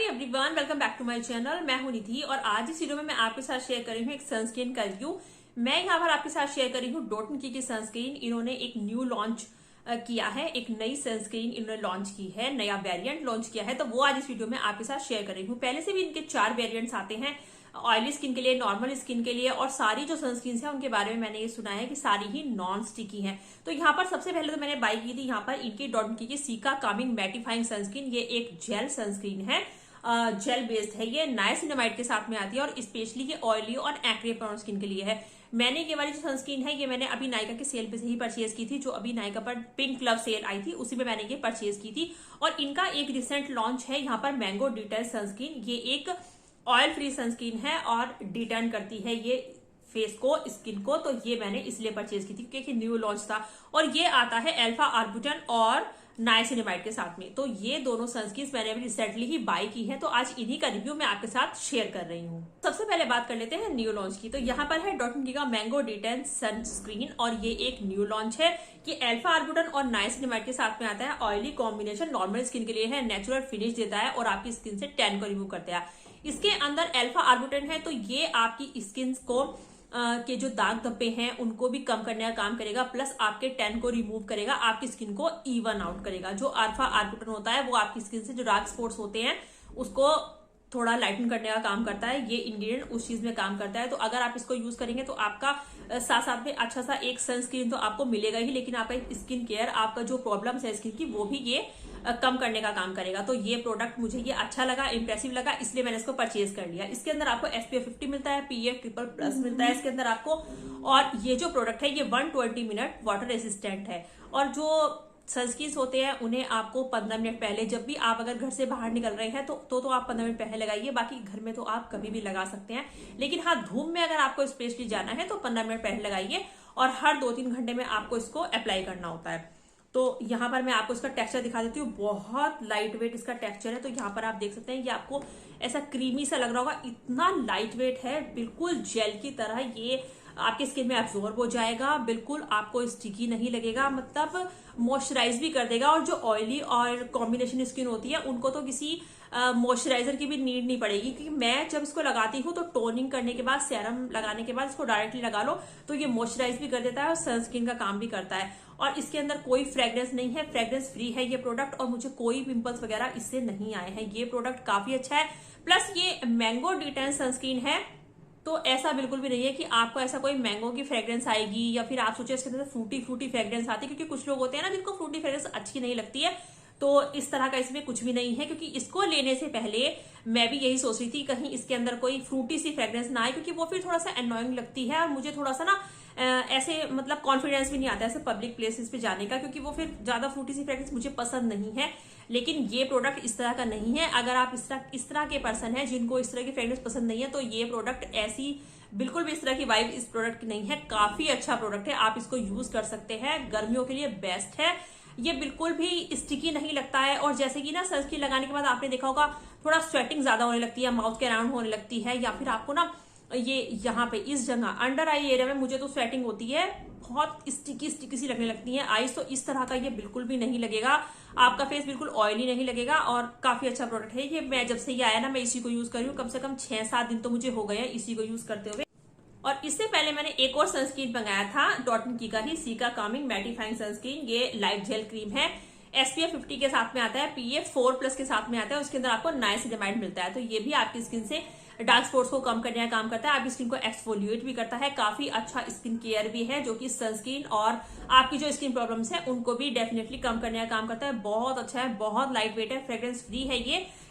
Everyone, welcome back to my channel. मैं हूं निधि और आज इस वीडियो में मैं आपके साथ शेयर कर रही हूं एक सनस्क्रीन का रिव्यू। मैं यहाँ पर आपके साथ शेयर कर रही हूँ डॉट एंड की सनस्क्रीन। इन्होंने एक न्यू लॉन्च किया है, एक नई सनस्क्रीन इन्होंने लॉन्च की है, नया वेरिएंट लॉन्च किया है, तो वो आज इस वीडियो में आपके साथ शेयर कर रही हूँ। पहले से भी इनके 4 वेरिएंट्स आते हैं, ऑयली स्किन के लिए, नॉर्मल स्किन के लिए, और सारी जो सनस्क्रीन है उनके बारे में मैंने ये सुना है कि सारी ही नॉन स्टिकी हैं। तो यहाँ पर सबसे पहले तो मैंने बाई की थी यहाँ पर इनकी डॉट की सीका कामिंग मैटिफाइंग सनस्क्रीन। ये एक जेल सनस्क्रीन है, जेल बेस्ड है, ये नाइसिनामाइड के साथ में आती है और स्पेशली ये ऑयली और एक्ने प्रोन स्किन के लिए है। मैंने ये वाली जो सनस्क्रीन है ये मैंने अभी नायका के सेल पे से ही परचेज की थी, जो अभी नायका पर पिंक लव सेल आई थी उसी में मैंने ये परचेज की थी। और इनका एक रिसेंट लॉन्च है यहाँ पर मैंगो डिटेल सनस्क्रीन। ये एक ऑयल फ्री सनस्क्रीन है और डिटर्न करती है ये फेस को, स्किन को, तो ये मैंने इसलिए परचेज की थी क्योंकि न्यू लॉन्च था। और ये आता है अल्फा आर्बुटन और नाइसिनामाइड के साथ में। तो ये दोनों सनस्क्रीन मैंने अभी रिसेंटली ही बाय की है, तो आज इन्हीं का रिव्यू मैं आपके साथ शेयर कर रही हूँ। सबसे पहले बात कर लेते हैं न्यू लॉन्च की। तो यहाँ पर है डॉट एंड की का मैंगो डिटेन सनस्क्रीन और ये एक न्यू लॉन्च है कि अल्फा आर्बुटन और नाइसिनामाइड के साथ में आता है। ऑयली कॉम्बिनेशन नॉर्मल स्किन के लिए है, नेचुरल फिनिश देता है और आपकी स्किन से टैन को रिमूव करता है। इसके अंदर अल्फा आर्बुटन है तो ये आपकी स्किन को के जो दाग धब्बे हैं उनको भी कम करने का काम करेगा, प्लस आपके टैन को रिमूव करेगा, आपकी स्किन को इवन आउट करेगा। जो अल्फा आर्बुटन होता है वो आपकी स्किन से जो डार्क स्पॉट्स होते हैं उसको थोड़ा लाइटन करने का काम करता है, ये इंग्रेडिएंट उस चीज में काम करता है। तो अगर आप इसको यूज करेंगे तो आपका साथ साथ में अच्छा सा एक सनस्क्रीन तो आपको मिलेगा ही, लेकिन आपका स्किन केयर, आपका जो प्रॉब्लम्स है स्किन की, वो भी ये कम करने का काम करेगा। तो ये प्रोडक्ट मुझे ये अच्छा लगा, इंप्रेसिव लगा, इसलिए मैंने इसको परचेज कर लिया। इसके अंदर आपको SPF 50 मिलता है, PA++ मिलता है इसके अंदर आपको। और ये जो प्रोडक्ट है ये 120 मिनट वाटर रेसिस्टेंट है। और जो सनस्क्रीन होते हैं उन्हें आपको 15 मिनट पहले, जब भी आप अगर घर से बाहर निकल रहे हैं तो आप 15 मिनट पहले लगाइए। बाकी घर में तो आप कभी भी लगा सकते हैं, लेकिन हाँ, धूप में अगर आपको स्पेशली जाना है तो 15 मिनट पहले लगाइए और हर 2-3 घंटे में आपको इसको अप्लाई करना होता है। तो यहाँ पर मैं आपको इसका टेक्सचर दिखा देती हूँ। बहुत लाइट वेट इसका टेक्सचर है। तो यहाँ पर आप देख सकते हैं ये आपको ऐसा क्रीमी सा लग रहा होगा, इतना लाइट वेट है, बिल्कुल जेल की तरह ये आपकी स्किन में एब्जॉर्ब हो जाएगा, बिल्कुल आपको स्टिकी नहीं लगेगा, मतलब मॉइस्चराइज भी कर देगा। और जो ऑयली और कॉम्बिनेशन स्किन होती है उनको तो किसी मॉइस्चराइजर की भी नीड नहीं पड़ेगी, क्योंकि मैं जब इसको लगाती हूँ तो टोनिंग करने के बाद, सेरम लगाने के बाद इसको डायरेक्टली लगा लो तो ये मॉइस्चराइज भी कर देता है और सनस्क्रीन का काम भी करता है। और इसके अंदर कोई फ्रेग्रेंस नहीं है, फ्रेग्रेंस फ्री है ये प्रोडक्ट, और मुझे कोई पिंपल्स वगैरह इससे नहीं आए हैं। ये प्रोडक्ट काफी अच्छा है। प्लस ये मैंगो डिटेन सनस्क्रीन है, तो ऐसा बिल्कुल भी नहीं है कि आपको ऐसा कोई मैंगो की फ्रेग्रेंस आएगी या फिर आप सोचे इसके अंदर फ्रूटी फ्रूटी फ्रेग्रेंस आती है, क्योंकि कुछ लोग होते हैं ना जिनको फ्रूटी फ्रेग्रेंस अच्छी नहीं लगती है। तो इस तरह का इसमें कुछ भी नहीं है, क्योंकि इसको लेने से पहले मैं भी यही सोच रही थी कहीं इसके अंदर कोई फ्रूटी सी फ्रेग्रेंस ना आए, क्योंकि वो फिर थोड़ा सा एनोइंग लगती है और मुझे थोड़ा सा ना ऐसे मतलब कॉन्फिडेंस भी नहीं आता ऐसे पब्लिक प्लेसेस पे जाने का, क्योंकि वो फिर ज्यादा फ्रूटी सी फ्रेग्रेंस मुझे पसंद नहीं है। लेकिन ये प्रोडक्ट इस तरह का नहीं है। अगर आप इस तरह के पर्सन है जिनको इस तरह की फ्रेग्रेंस पसंद नहीं है तो ये प्रोडक्ट ऐसी बिल्कुल भी इस तरह की वाइब इस प्रोडक्ट की नहीं है। काफी अच्छा प्रोडक्ट है, आप इसको यूज कर सकते हैं, गर्मियों के लिए बेस्ट है। ये बिल्कुल भी स्टिकी नहीं लगता है। और जैसे कि ना सनस्क्रीन लगाने के बाद आपने देखा होगा थोड़ा स्वेटिंग ज्यादा होने लगती है, माउथ के अराउंड होने लगती है, या फिर आपको ना ये यहाँ पे इस जगह अंडर आई एरिया में मुझे तो स्वेटिंग होती है, बहुत स्टिकी स्टिकी सी लगने लगती है आईज। तो इस तरह का ये बिल्कुल भी नहीं लगेगा, आपका फेस बिल्कुल ऑयली नहीं लगेगा और काफी अच्छा प्रोडक्ट है ये। मैं जब से ये आया ना मैं इसी को यूज कर रही हूँ, कम से कम 6-7 दिन तो मुझे हो गए हैं इसी को यूज करते हुए। और इससे पहले मैंने एक और सनस्क्रीन मंगाया था डॉट एंड की का ही सीका कामिंग मैटिफाइंग सनस्क्रीन। ये लाइट जेल क्रीम है, SPF 50 के साथ में आता है, PA++ के साथ में आता है, उसके अंदर आपको नाइसिनामाइड मिलता है। तो ये भी आपकी स्किन से डार्क स्पॉट्स को कम करने का काम करता है, आपकी स्किन को एक्सफोलिएट भी करता है, काफी अच्छा स्किन केयर भी है, जो कि सनस्क्रीन और आपकी जो स्किन प्रॉब्लम्स है उनको भी डेफिनेटली कम करने का काम करता है। बहुत अच्छा है, बहुत लाइट वेट है, फ्रेग्रेंस फ्री है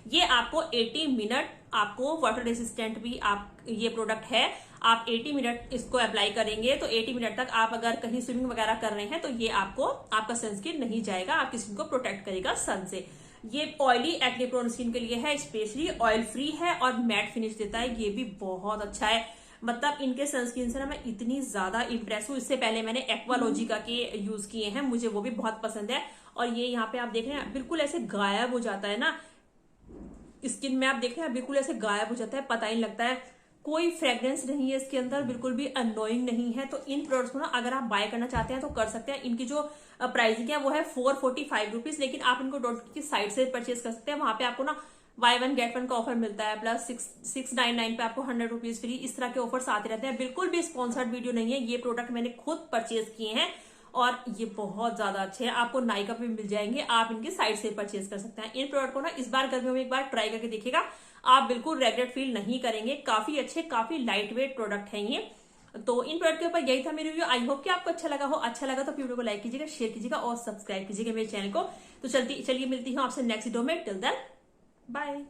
ये आपको 80 मिनट आपको वाटर रेसिस्टेंट भी आप ये प्रोडक्ट है। आप 80 मिनट इसको अप्लाई करेंगे तो 80 मिनट तक आप अगर कहीं स्विमिंग वगैरह कर रहे हैं तो ये आपको आपका सनस्क्रीन नहीं जाएगा, आपकी स्किन को प्रोटेक्ट करेगा सन से। ये ऑयली एक्ने प्रोन स्किन के लिए है, स्पेशली ऑयल फ्री है और मैट फिनिश देता है, ये भी बहुत अच्छा है। मतलब इनके सनस्क्रीन से ना मैं इतनी ज्यादा इंप्रेस हूँ। इससे पहले मैंने एक्वालॉजिका के यूज किए हैं, मुझे वो भी बहुत पसंद है। और ये यहाँ पे आप देख रहे हैं बिल्कुल ऐसे गायब हो जाता है ना स्किन में, आप देख रहे हैं बिल्कुल ऐसे गायब हो जाता है, पता ही नहीं लगता है, कोई फ्रेग्रेंस नहीं है इसके अंदर, बिल्कुल भी अनोइंग नहीं है। तो इन प्रोडक्ट्स को ना अगर आप बाय करना चाहते हैं तो कर सकते हैं। इनकी जो प्राइसिंग है वो है 445 रुपीज, लेकिन आप इनको डॉट की साइट से परचेज कर सकते हैं। वहां पे आपको ना buy 1 get 1 का ऑफर मिलता है, प्लस 699 पे आपको 100 रुपीज फ्री, इस तरह के ऑफर्स आते रहते हैं। बिल्कुल भी स्पॉन्सर्ड वीडियो नहीं है, ये प्रोडक्ट मैंने खुद परचेज किए हैं और ये बहुत ज्यादा अच्छे हैं। आपको नाइका पे मिल जाएंगे, आप इनकी साइट से परचेज कर सकते हैं। इन प्रोडक्ट को ना इस बार गर्मियों में एक बार ट्राई करके देखिएगा, आप बिल्कुल रेग्रेट फील नहीं करेंगे। काफी अच्छे, काफी लाइट वेट प्रोडक्ट है ये। तो इन प्रोडक्ट के ऊपर यही था मेरी रिव्यू। आई होप कि आपको अच्छा लगा हो। अच्छा लगा तो वीडियो को लाइक कीजिएगा, शेयर कीजिएगा और सब्सक्राइब कीजिएगा मेरे चैनल को। तो चलिए मिलती हूँ आपसे नेक्स्ट वीडियो में। Till then bye.